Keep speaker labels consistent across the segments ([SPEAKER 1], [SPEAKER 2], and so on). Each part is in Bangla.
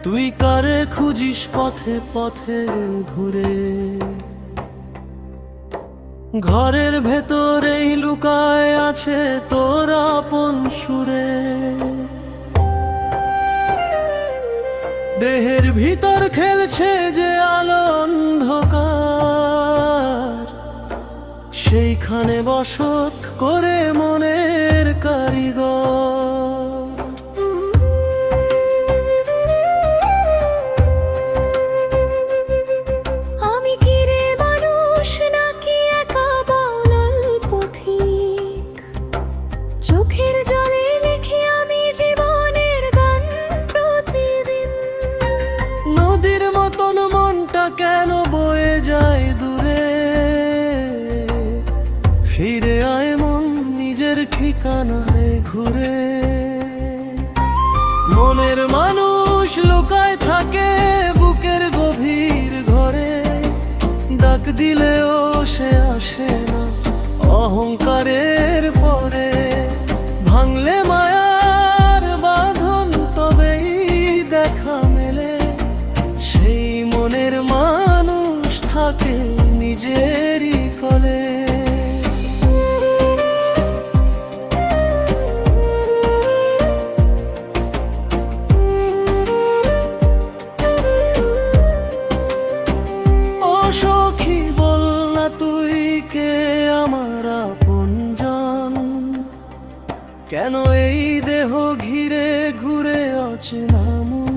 [SPEAKER 1] তুই কারে খুঁজিস পথে পথে ঘুরে, ঘরের ভেতরেই লুকায় আছে তোর আপন সুরে। দেহের ভিতর খেলছে যে আলো অন্ধকার, সেইখানে বসত করে মনের কারিগর।
[SPEAKER 2] আমি কি রে মানুষ নাকি একা বাউল পথিক, চোখের জলে লিখি আমি জীবনের গান প্রতিদিন।
[SPEAKER 1] নদীর মতন মনটা কেন বয়ে যায় দূরে, ফিরে আয় মন নিজের ঠিকানায় ঘুরে। মনের মানুষ লুকায় থাকে বুকের গভীর ঘরে, ডাক দিলেও সে আসে না অহংকারের পরে। ভাঙলে মায়ার বাঁধন তবেই দেখা মেলে, সেই মনের মানুষ থাকে নিজেরই কোলে। সখী বল না তুই কে আমার আপনজন, কেন এই দেহ ঘিরে ঘুরে অচেনা মন।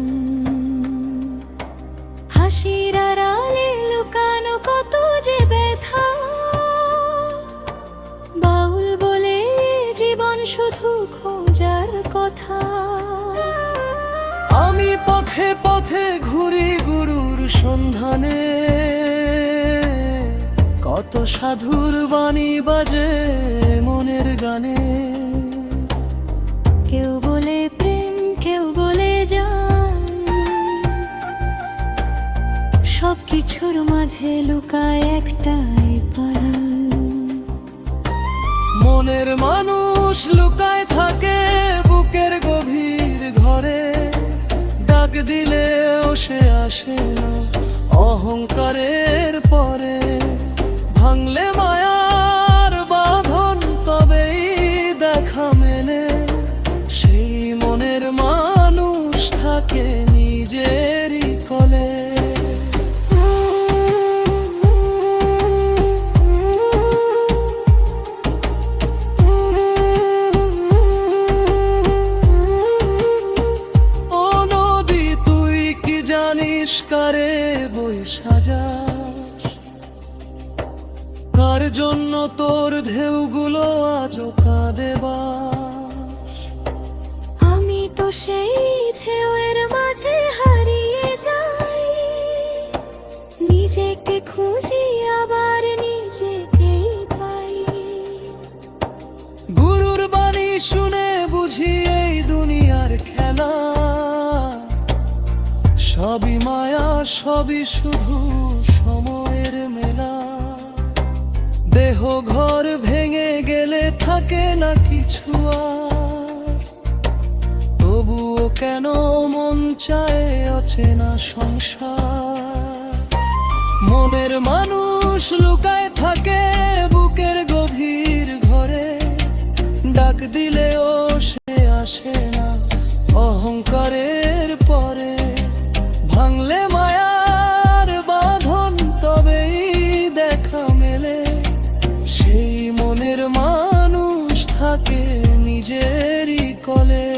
[SPEAKER 2] হাসির আড়ালে লুকানো কত যে ব্যথা, বাউল বলে জীবন শুধু খোঁজার কথা।
[SPEAKER 1] আমি পথে পথে ঘুরি গুরুর সন্ধানে, কত সাধুর বাণী বাজে মনের গানে।
[SPEAKER 2] কেউ বলে প্রেম, কেউ বলে জান, সব কিছুর মাঝে লুকায় একটাই পরাণ।
[SPEAKER 1] মনের মানুষ লুকায় থাকে বুকের গভীর ঘরে, ডাক দিলেও সে আসে না অহংকারের পরে। ভাঙলে মায়ার বাঁধন তবেই দেখা মেলে, সেই মনের মানুষ থাকে নিজেরই কোলে। ও নদী তুই কি জানিস কারে বই সাজাস, কার জন্য তোর ঢেউগুলো আজও কাঁদে বাস।
[SPEAKER 2] আমি তো সেই ঢেউয়ের মাঝে হারিয়ে যাই, নিজেকে খুঁজি আবার নিজেকেই পাই।
[SPEAKER 1] গুরুর বাণী শুনে বুঝি এই দুনিয়ার খেলা, সবই মায়া সবই শুধু সময়ের মেলা। দেহ ঘর ভেঙে গেলে থাকে না কিছু আর, তবুও কেন মন চায় অচেনা সংসার। মনের মানুষ লুকায় থাকে বুকের গভীর ঘরে, ডাক দিলেও সে আসে না অহংকারের পরে। ভাঙলে মায়ার বাঁধন তবেই দেখা মেলে, সেই মনের মানুষ থাকে নিজেরই কোলে।